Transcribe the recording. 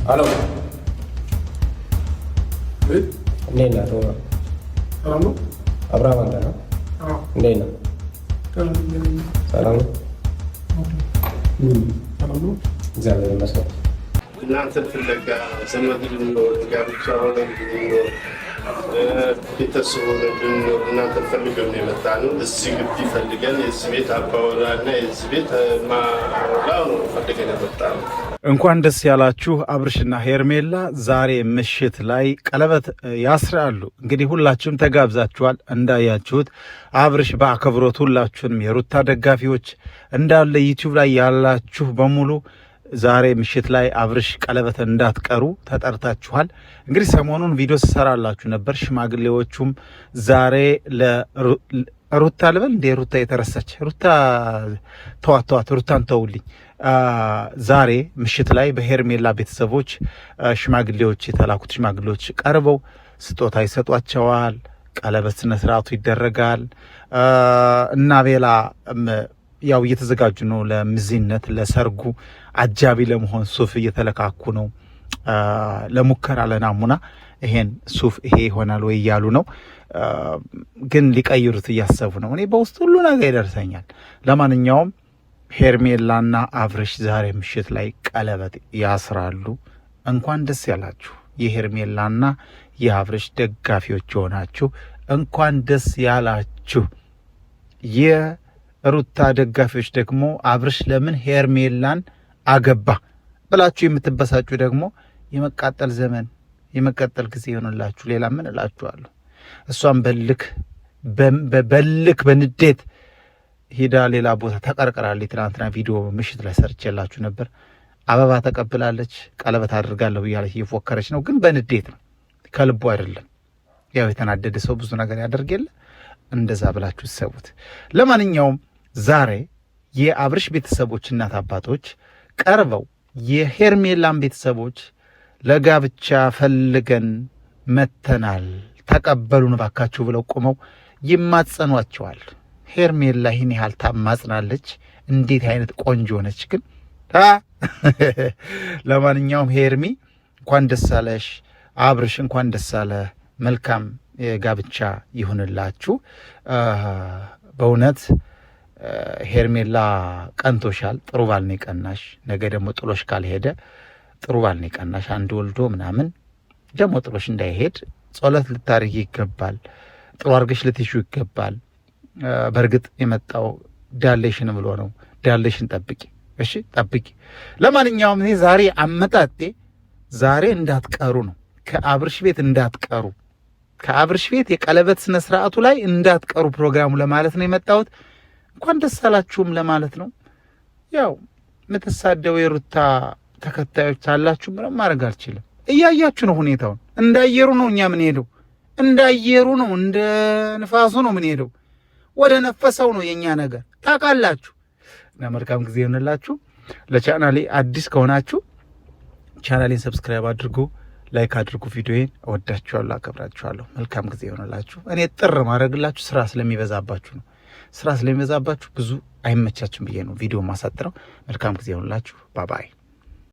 Halo. Nena tu. Halo. Abraham anda. Nena. Salam. Halo. Jangan masuk. እናንተ ፍለጋ ዘመድ ልንኖር ጋብቻ ሆነ ልንኖር ቤተሰብ ሆነ ልንኖር እናንተ ፈልገን የመጣ ነው። እዚህ ግቢ ፈልገን የዚህ ቤት አባወራና የዚህ ቤት ማራው ነው ፈልገን የመጣ ነው። እንኳን ደስ ያላችሁ አብርሽና ሄርሜላ ዛሬ ምሽት ላይ ቀለበት ያስራሉ። እንግዲህ ሁላችሁም ተጋብዛችኋል። እንዳያችሁት አብርሽ በአክብሮት ሁላችሁንም የሩታ ደጋፊዎች እንዳለ ዩቲዩብ ላይ ያላችሁ በሙሉ ዛሬ ምሽት ላይ አብርሽ ቀለበት እንዳትቀሩ ተጠርታችኋል። እንግዲህ ሰሞኑን ቪዲዮ ሰራላችሁ ነበር። ሽማግሌዎቹም ዛሬ ለሩታ ልበል እንደ ሩታ የተረሳች ሩታ ተዋት ሩታን ተውልኝ። ዛሬ ምሽት ላይ በሄርሜላ ቤተሰቦች ሽማግሌዎች የተላኩት ሽማግሌዎች ቀርበው ስጦታ ይሰጧቸዋል። ቀለበት ስነ ስርዓቱ ይደረጋል እና ቤላ ያው እየተዘጋጁ ነው ለምዚነት ለሰርጉ አጃቢ ለመሆን ሱፍ እየተለካኩ ነው። ለሙከራ ለናሙና ይሄን ሱፍ ይሄ ይሆናል ወይ እያሉ ነው። ግን ሊቀይሩት እያሰቡ ነው። እኔ በውስጥ ሁሉ ነገር ይደርሰኛል። ለማንኛውም ሄርሜላና አብርሽ ዛሬ ምሽት ላይ ቀለበት ያስራሉ። እንኳን ደስ ያላችሁ የሄርሜላና የአብርሽ ደጋፊዎች የሆናችሁ እንኳን ደስ ያላችሁ። ሩታ ደጋፊዎች ደግሞ አብርሽ ለምን ሄርሜላን አገባ ብላችሁ የምትበሳጩ ደግሞ የመቃጠል ዘመን የመቀጠል ጊዜ ይሆንላችሁ። ሌላ ምን እላችኋለሁ? እሷም በልክ በንዴት ሄዳ ሌላ ቦታ ተቀርቅራለች። ትናንትና ቪዲዮ ምሽት ላይ ሰርቼላችሁ ነበር። አበባ ተቀብላለች፣ ቀለበት አድርጋለሁ እያለች እየፎከረች ነው። ግን በንዴት ነው፣ ከልቡ አይደለም። ያው የተናደደ ሰው ብዙ ነገር ያደርግ የለ እንደዛ ብላችሁ ሰቡት። ለማንኛውም ዛሬ የአብርሽ ቤተሰቦች እናት አባቶች ቀርበው የሄርሜላን ቤተሰቦች ለጋብቻ ፈልገን መተናል ተቀበሉን ባካችሁ ብለው ቆመው ይማጸኗቸዋል። ሄርሜላ ይህን ያህል ታማጽናለች? እንዴት አይነት ቆንጆ ነች ግን! ለማንኛውም ሄርሚ እንኳን ደስ አለሽ፣ አብርሽ እንኳን ደስ አለ። መልካም ጋብቻ ይሁንላችሁ። በእውነት ሄርሜላ ቀንቶሻል። ጥሩ ባል ነው የቀናሽ። ነገ ደግሞ ጥሎሽ ካልሄደ ጥሩ ባል ነው የቀናሽ። አንድ ወልዶ ምናምን ደግሞ ጥሎሽ እንዳይሄድ ጸሎት ልታርጊ ይገባል። ጥሩ አርገሽ ልትሹ ይገባል። በእርግጥ የመጣው ዳሌሽን ብሎ ነው። ዳሌሽን ጠብቂ፣ እሺ ጠብቂ። ለማንኛውም እኔ ዛሬ አመጣጤ ዛሬ እንዳትቀሩ ነው። ከአብርሽ ቤት እንዳትቀሩ፣ ከአብርሽ ቤት የቀለበት ስነ ስርዓቱ ላይ እንዳትቀሩ ፕሮግራሙ ለማለት ነው የመጣሁት። እንኳን ደስ አላችሁም ለማለት ነው። ያው የምትሳደው የሩታ ተከታዮች አላችሁ፣ ምንም ማድረግ አልችልም። እያያችሁ ነው ሁኔታውን። እንዳየሩ ነው እኛ ምን ሄደው፣ እንዳየሩ ነው እንደ ንፋሱ ነው ምን ሄደው። ወደ ነፈሰው ነው የኛ ነገር ታውቃላችሁ። እና መልካም ጊዜ ይሆንላችሁ። ለቻናሌ አዲስ ከሆናችሁ ቻናሌን ሰብስክራይብ አድርጉ፣ ላይክ አድርጉ። ቪዲዮዬን እወዳችኋለሁ፣ አከብራችኋለሁ። መልካም ጊዜ ይሆንላችሁ። እኔ ጥር ማድረግላችሁ ስራ ስለሚበዛባችሁ ነው። ስራ ስለሚበዛባችሁ ብዙ አይመቻችሁም ብዬ ነው ቪዲዮ ማሳጥረው። መልካም ጊዜ ይሆንላችሁ። ባባይ